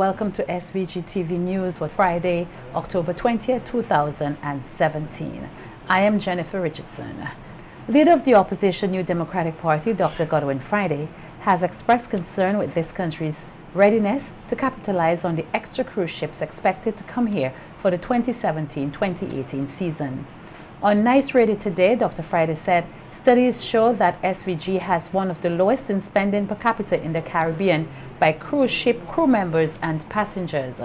Welcome to SVG-TV News for Friday, October 20th, 2017. I am Jennifer Richardson. Leader of the opposition New Democratic Party, Dr. Godwin Friday, has expressed concern with this country's readiness to capitalize on the extra cruise ships expected to come here for the 2017-2018 season. On Nice Radio today, Dr. Friday said studies show that SVG has one of the lowest in spending per capita in the Caribbean by cruise ship crew members and passengers.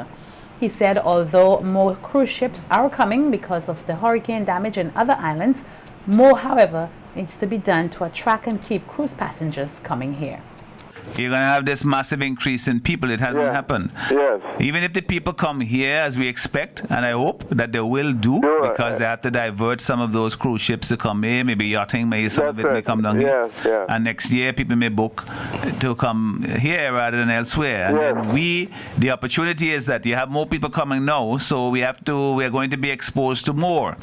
He said although more cruise ships are coming because of the hurricane damage in other islands, more, however, needs to be done to attract and keep cruise passengers coming here. You're going to have this massive increase in people. It hasn't happened. Yes. Even if the people come here as we expect, and I hope that they will do, because they have to divert some of those cruise ships to come here, maybe yachting, maybe some of it may come down here. And next year people may book to come here rather than elsewhere. And then the opportunity is that you have more people coming now, so we're going to be exposed to more.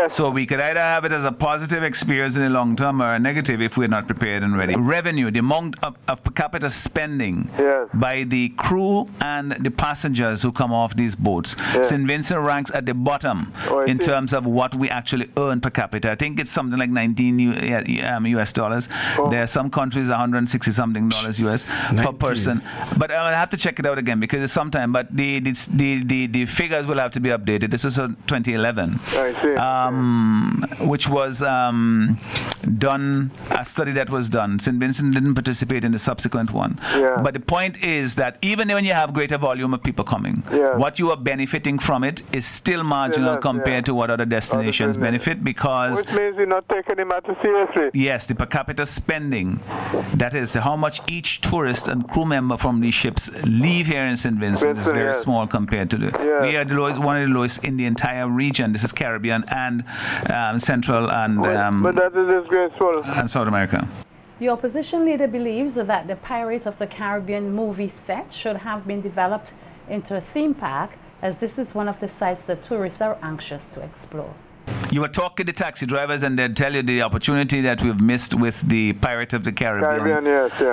So we could either have it as a positive experience in the long term or a negative if we're not prepared and ready. Revenue, the amount of per capita spending by the crew and the passengers who come off these boats. St. Vincent ranks at the bottom in terms of what we actually earn per capita. I think it's something like 19 US dollars. There are some countries 160 something dollars US per person. But I'll have to check it out again because it's sometime. But the figures will have to be updated. This was 2011, which was done, a study that was done. St. Vincent didn't participate in the subsequent one. But the point is that even when you have greater volume of people coming, what you are benefiting from it is still marginal compared to what other destinations benefit, because which means you're not taking the matter seriously. Yes, the per capita spending, that is how much each tourist and crew member from these ships leave here in St. Vincent, is very small compared to we are the lowest, one of the lowest in the entire region. This is Caribbean and Central and but that is disgraceful. And South America. The opposition leader believes that the Pirates of the Caribbean movie set should have been developed into a theme park, as this is one of the sites that tourists are anxious to explore. You were talking to taxi drivers and they'd tell you the opportunity that we've missed with the Pirate of the Caribbean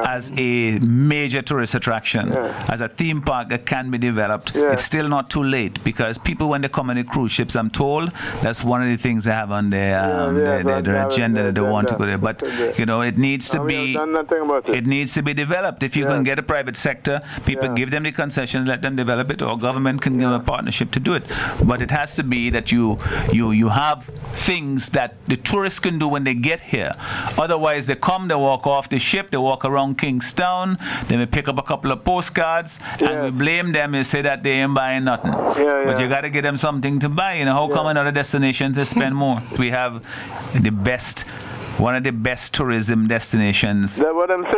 as a major tourist attraction, as a theme park that can be developed. It's still not too late, because people, when they come on the cruise ships, I'm told that's one of the things they have on their agenda that they want to go there. But you know, it needs to be developed. If you can get a private sector, people give them the concessions, let them develop it, or government can give a partnership to do it. But it has to be that you have things that the tourists can do when they get here. Otherwise, they come, they walk off the ship, they walk around Kingstown, they may pick up a couple of postcards, and we blame them and say that they ain't buying nothing. But you got to give them something to buy. You know, how come in other destinations they spend more? We have the best, one of the best tourism destinations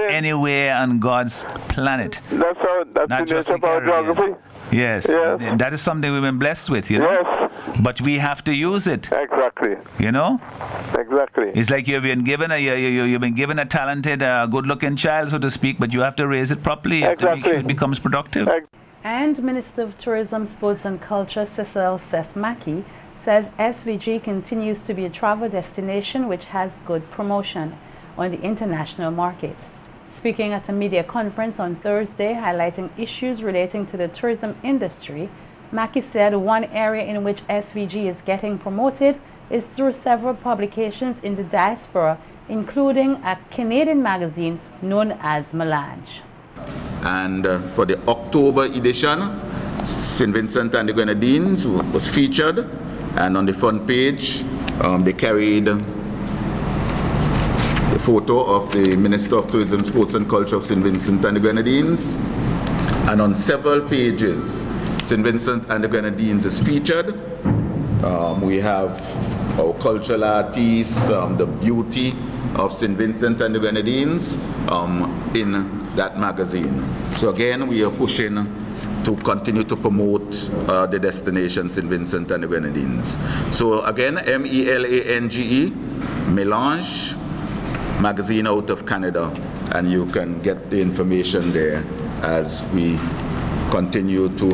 anywhere on God's planet. That's not just the geography. Yes, that is something we've been blessed with, you know. But we have to use it. Exactly. You know. Exactly. It's like you've been given a talented, good-looking child, so to speak, but you have to raise it properly. You have to make sure it becomes productive. And Minister of Tourism, Sports and Culture, Cecil Sesmaki, says SVG continues to be a travel destination which has good promotion on the international market. Speaking at a media conference on Thursday highlighting issues relating to the tourism industry, Mackey said one area in which SVG is getting promoted is through several publications in the diaspora, including a Canadian magazine known as Melange. And for the October edition, St. Vincent and the Grenadines was featured, and on the front page they carried the photo of the Minister of Tourism, Sports and Culture of St. Vincent and the Grenadines, and on several pages St. Vincent and the Grenadines is featured. We have our cultural artists, the beauty of St. Vincent and the Grenadines in that magazine. So again, we are pushing to continue to promote the destination St. Vincent and the Grenadines. So again, MELANGE, Melange magazine out of Canada, and you can get the information there as we continue to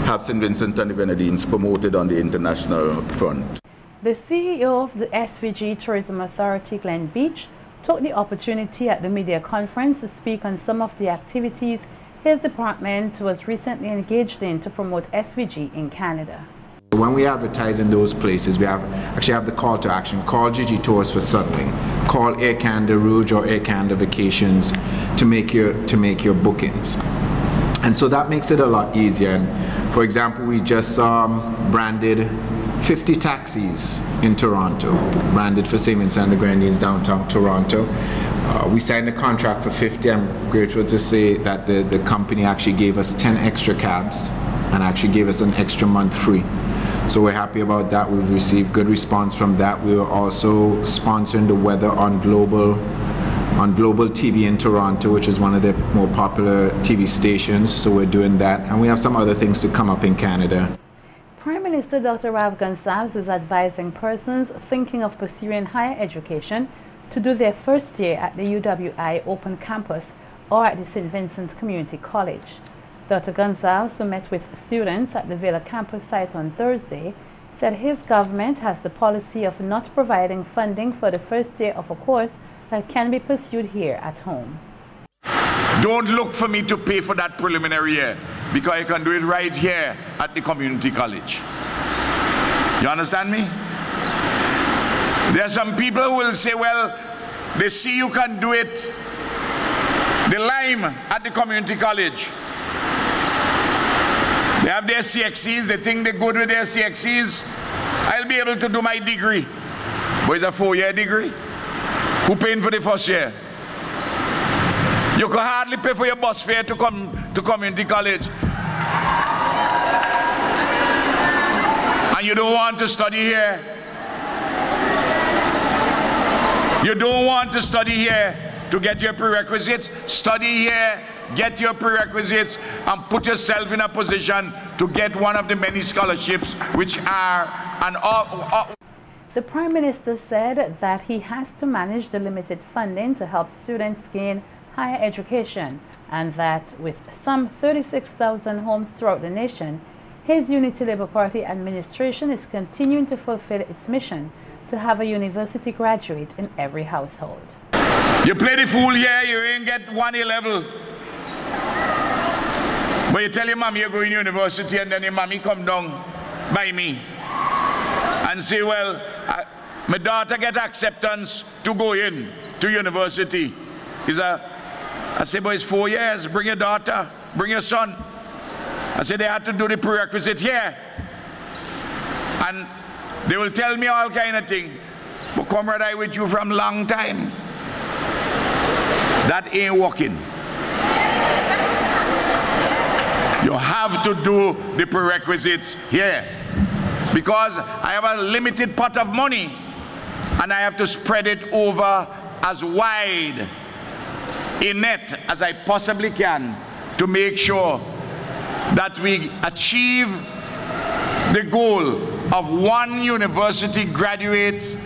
have St. Vincent and the Grenadines promoted on the international front. The CEO of the SVG Tourism Authority, Glenn Beach, took the opportunity at the media conference to speak on some of the activities his department was recently engaged in to promote SVG in Canada. When we advertise in those places, we actually have the call to action. Call GG Tours for Sunwing. Call Air Canada Rouge or Air Canada Vacations to make your bookings. And so that makes it a lot easier. And for example, we just branded 50 taxis in Toronto, branded for St. Vincent and the Grenadines downtown Toronto. We signed a contract for 50. I'm grateful to say that the company actually gave us 10 extra cabs and actually gave us an extra month free. So we're happy about that. We've received good response from that. We were also sponsoring the weather on Global TV in Toronto, which is one of the more popular TV stations. So we're doing that. And we have some other things to come up in Canada. Prime Minister Dr. Rav Gonsalves is advising persons thinking of pursuing higher education to do their first year at the UWI Open Campus or at the St. Vincent Community College. Dr. Gonsalves, who met with students at the Villa campus site on Thursday, said his government has the policy of not providing funding for the first year of a course that can be pursued here at home. Don't look for me to pay for that preliminary year, because you can do it right here at the community college. You understand me? There are some people who will say, well, they see you can do it, the Lime at the community college. They have their CXCs, they think they're good with their CXCs. I'll be able to do my degree. But it's a 4-year degree. Who paying for the first year? You can hardly pay for your bus fare to come to community college. And you don't want to study here. You don't want to study here to get your prerequisites. Study here, get your prerequisites, and put yourself in a position to get one of the many scholarships which are an The Prime Minister said that he has to manage the limited funding to help students gain higher education, and that with some 36,000 homes throughout the nation, his Unity Labour Party administration is continuing to fulfill its mission to have a university graduate in every household. You play the fool here, you ain't get 1 A level. But you tell your mommy you're going to university, and then your mommy come down by me and say, well, my daughter get acceptance to go in to university. I say, but it's 4 years, bring your daughter, bring your son. I said, they had to do the prerequisite here. And they will tell me all kind of things. But comrade, I with you from long time. That ain't working. You have to do the prerequisites here. Because I have a limited pot of money, and I have to spread it over as wide a net as I possibly can to make sure that we achieve the goal of 1 university graduate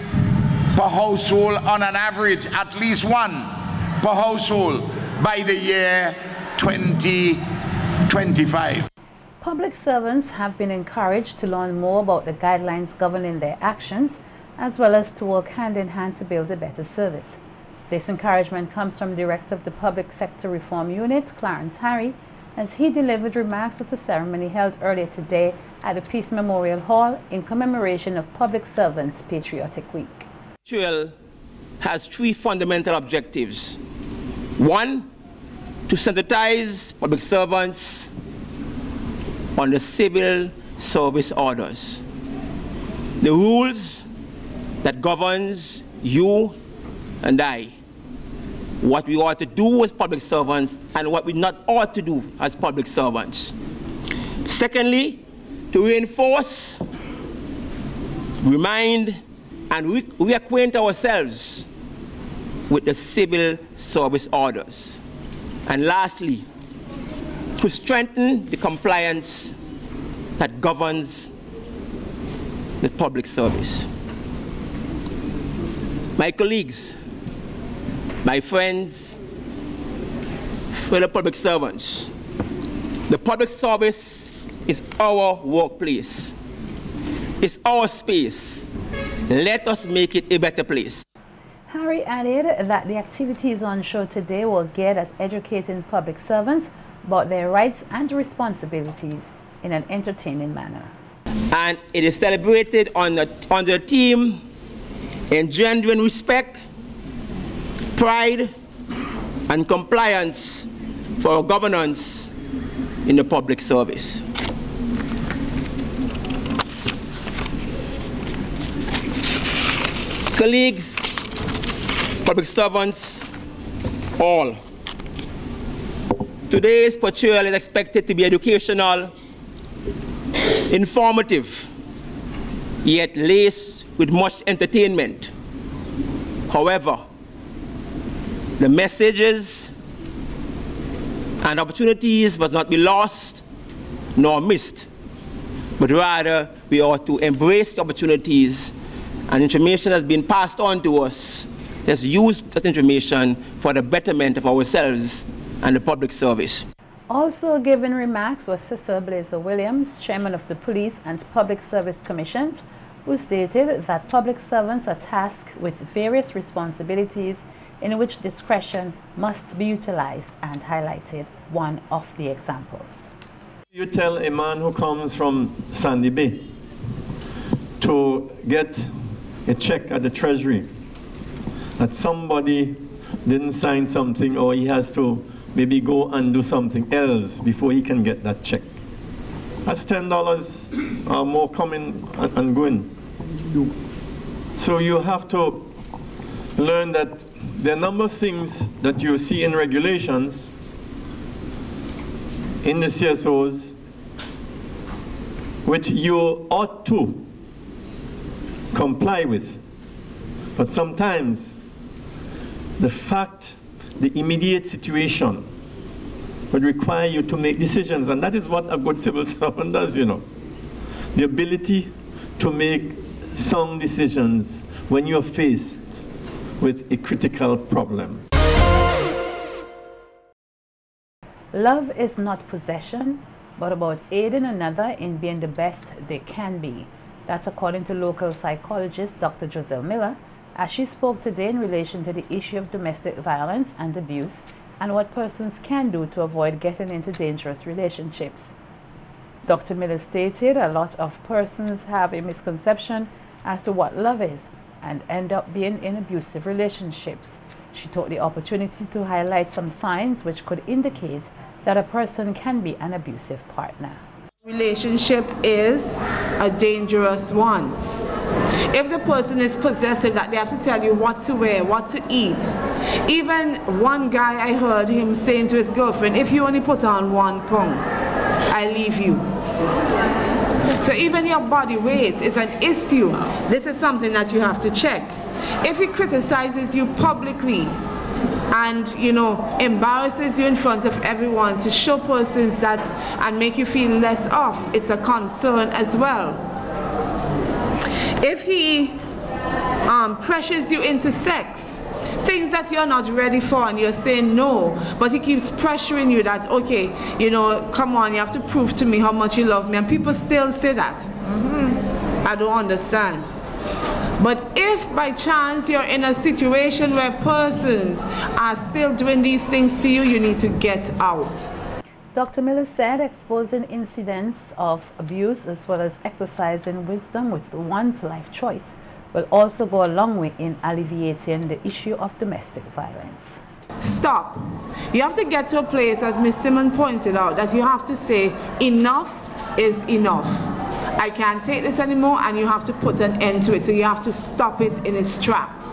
per household on an average, at least 1 per household by the year 2025. Public servants have been encouraged to learn more about the guidelines governing their actions, as well as to work hand in hand to build a better service. This encouragement comes from Director of the Public Sector Reform Unit, Clarence Harry, as he delivered remarks at a ceremony held earlier today at the Peace Memorial Hall in commemoration of Public Servants Patriotic Week. Actual has 3 fundamental objectives. 1, to sensitize public servants on the civil service orders, the rules that governs you and I, what we ought to do as public servants and what we not ought to do as public servants. Secondly, to reinforce, remind, and reacquaint ourselves with the civil service orders. And lastly, to strengthen the compliance that governs the public service. My colleagues, my friends, fellow public servants, the public service is our workplace. It's our space. Let us make it a better place. Harry added that the activities on show today were geared at educating public servants about their rights and responsibilities in an entertaining manner. And it is celebrated under the theme engendering respect, pride, and compliance for governance in the public service. Colleagues, public servants, all. Today's portrayal is expected to be educational, informative, yet laced with much entertainment. However, the messages and opportunities must not be lost nor missed, but rather we ought to embrace the opportunities and information that's been passed on to us. Let's use that information for the betterment of ourselves and the public service. Also giving remarks was Cecil Blazer Williams, Chairman of the Police and Public Service Commissions, who stated that public servants are tasked with various responsibilities in which discretion must be utilized, and highlighted one of the examples. You tell a man who comes from Sandy Bay to get a check at the Treasury that somebody didn't sign something, or he has to maybe go and do something else before he can get that check. That's $10 or more coming and going. So you have to learn that there are a number of things that you see in regulations in the CSOs which you ought to comply with. But sometimes the fact, the immediate situation would require you to make decisions, and that is what a good civil servant does, you know. The ability to make sound decisions when you're faced with a critical problem. Love is not possession, but about aiding another in being the best they can be. That's according to local psychologist Dr. Giselle Miller, as she spoke today in relation to the issue of domestic violence and abuse and what persons can do to avoid getting into dangerous relationships. Dr. Miller stated a lot of persons have a misconception as to what love is and end up being in abusive relationships. She took the opportunity to highlight some signs which could indicate that a person can be an abusive partner. Relationship is a dangerous one. If the person is possessive, that they have to tell you what to wear, what to eat. Even one guy, I heard him saying to his girlfriend, if you only put on 1 pound, I leave you. So even your body weight is an issue. This is something that you have to check. If he criticizes you publicly and, you know, embarrasses you in front of everyone to show persons that and make you feel less off, it's a concern as well. If he pressures you into sex, things that you're not ready for and you're saying no, but he keeps pressuring you that, okay, you know, come on, you have to prove to me how much you love me, and people still say that. I don't understand. But if by chance you're in a situation where persons are still doing these things to you, you need to get out. Dr. Miller said exposing incidents of abuse as well as exercising wisdom with one's life choice will also go a long way in alleviating the issue of domestic violence. Stop. You have to get to a place, as Ms. Simon pointed out, that you have to say enough is enough. I can't take this anymore, and you have to put an end to it. So you have to stop it in its tracks.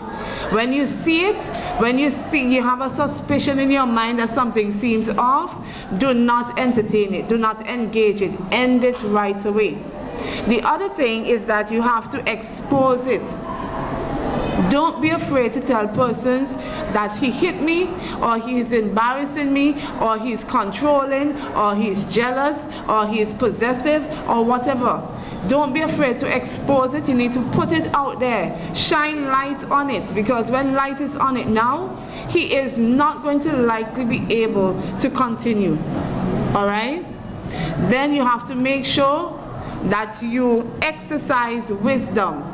When you see it, when you have a suspicion in your mind that something seems off, do not entertain it, do not engage it, end it right away. The other thing is that you have to expose it. Don't be afraid to tell persons that he hit me, or he's embarrassing me, or he's controlling, or he's jealous, or he's possessive, or whatever. Don't be afraid to expose it. You need to put it out there. Shine light on it, because when light is on it now, he is not going to likely be able to continue. All right? Then you have to make sure that you exercise wisdom.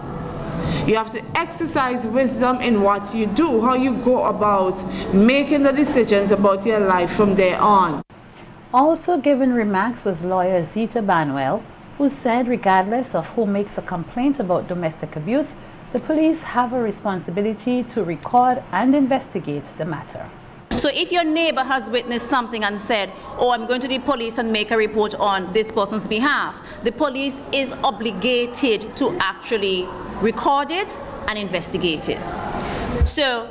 You have to exercise wisdom in what you do, how you go about making the decisions about your life from there on. Also giving remarks was lawyer Zita Banwell, who said regardless of who makes a complaint about domestic abuse, the police have a responsibility to record and investigate the matter. So if your neighbor has witnessed something and said, oh, I'm going to the police and make a report on this person's behalf, the police is obligated to actually record it and investigate it. So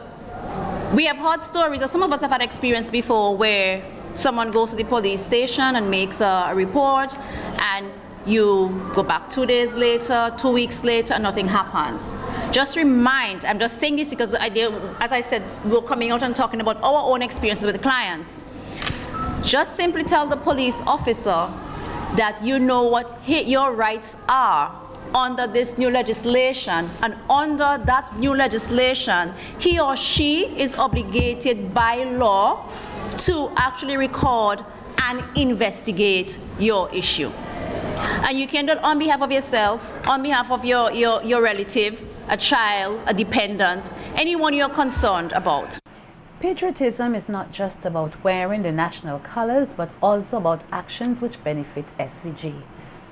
we have heard stories, or some of us have had experience before, where someone goes to the police station and makes a report, and you go back 2 days later, 2 weeks later, and nothing happens. Just remind, I'm just saying this because as I said, we're coming out and talking about our own experiences with the clients. Just simply tell the police officer that you know what your rights are under this new legislation, and under that new legislation, he or she is obligated by law to actually record and investigate your issue. And you can do it on behalf of yourself, on behalf of your relative, a child, a dependent, anyone you're concerned about. Patriotism is not just about wearing the national colors, but also about actions which benefit SVG.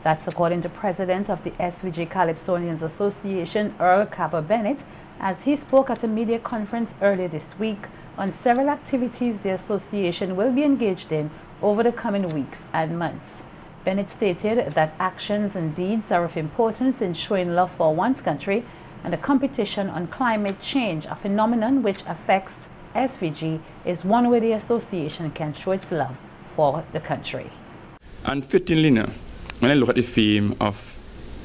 That's according to President of the SVG Calypsonians Association, Earl Capper Bennett, as he spoke at a media conference earlier this week on several activities the association will be engaged in over the coming weeks and months. Bennett stated that actions and deeds are of importance in showing love for one's country, and the competition on climate change, a phenomenon which affects SVG, is one way the association can show its love for the country. And fittingly now, when I look at the theme of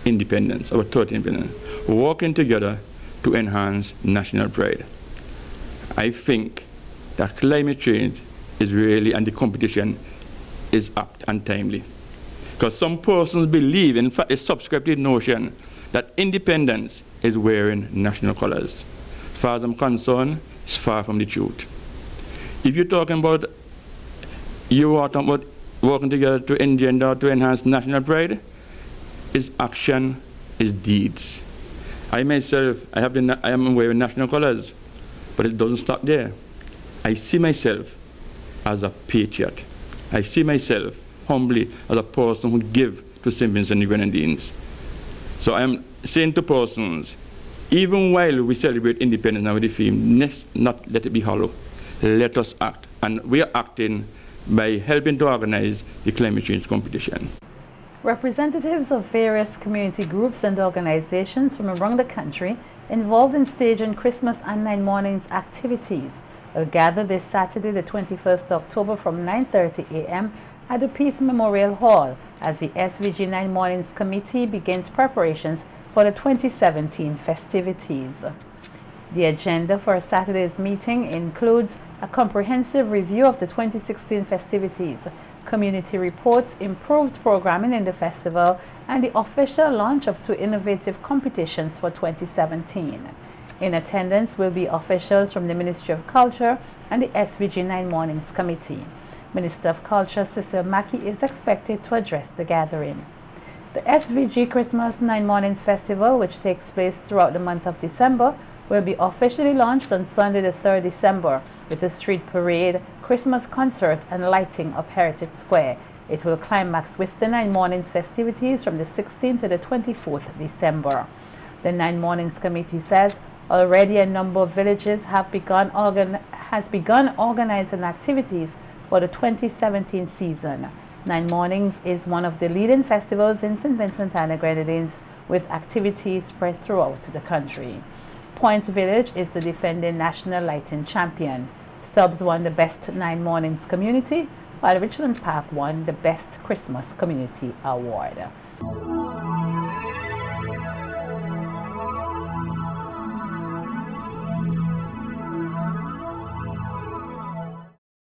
independence, our third independence, working together to enhance national pride, I think that climate change is really, and the competition is apt and timely. Because some persons believe, in fact, they subscribe to the notion that independence is wearing national colors. As far as I'm concerned, it's far from the truth. If you're talking about, working together to engender, to enhance national pride, is action, is deeds. I myself, I am wearing national colors, but it doesn't stop there. I see myself as a patriot. I see myself humbly as a person who give to St. Vincent and the Grenadines. So I am saying to persons, even while we celebrate independence now with the theme, let's not let it be hollow. Let us act. And we are acting by helping to organize the climate change competition. Representatives of various community groups and organizations from around the country involved in staging Christmas and Nine Mornings activities will gather this Saturday, the 21st October from 9:30 a.m. at the Peace Memorial Hall as the SVG Nine Mornings Committee begins preparations for the 2017 festivities. The agenda for Saturday's meeting includes a comprehensive review of the 2016 festivities, community reports, improved programming in the festival, and the official launch of 2 innovative competitions for 2017. In attendance will be officials from the Ministry of Culture and the SVG Nine Mornings Committee. Minister of Culture Cecil Mackey is expected to address the gathering. The SVG Christmas Nine Mornings Festival, which takes place throughout the month of December, will be officially launched on Sunday the 3rd December with a street parade, Christmas concert, and lighting of Heritage Square. It will climax with the Nine Mornings festivities from the 16th to the 24th December. The Nine Mornings Committee says already a number of villages have begun organizing activities for the 2017 season. Nine Mornings is one of the leading festivals in St. Vincent and the Grenadines, with activities spread throughout the country. Point Village is the defending national lighting champion. Stubbs won the Best Nine Mornings Community, while Richland Park won the Best Christmas Community Award.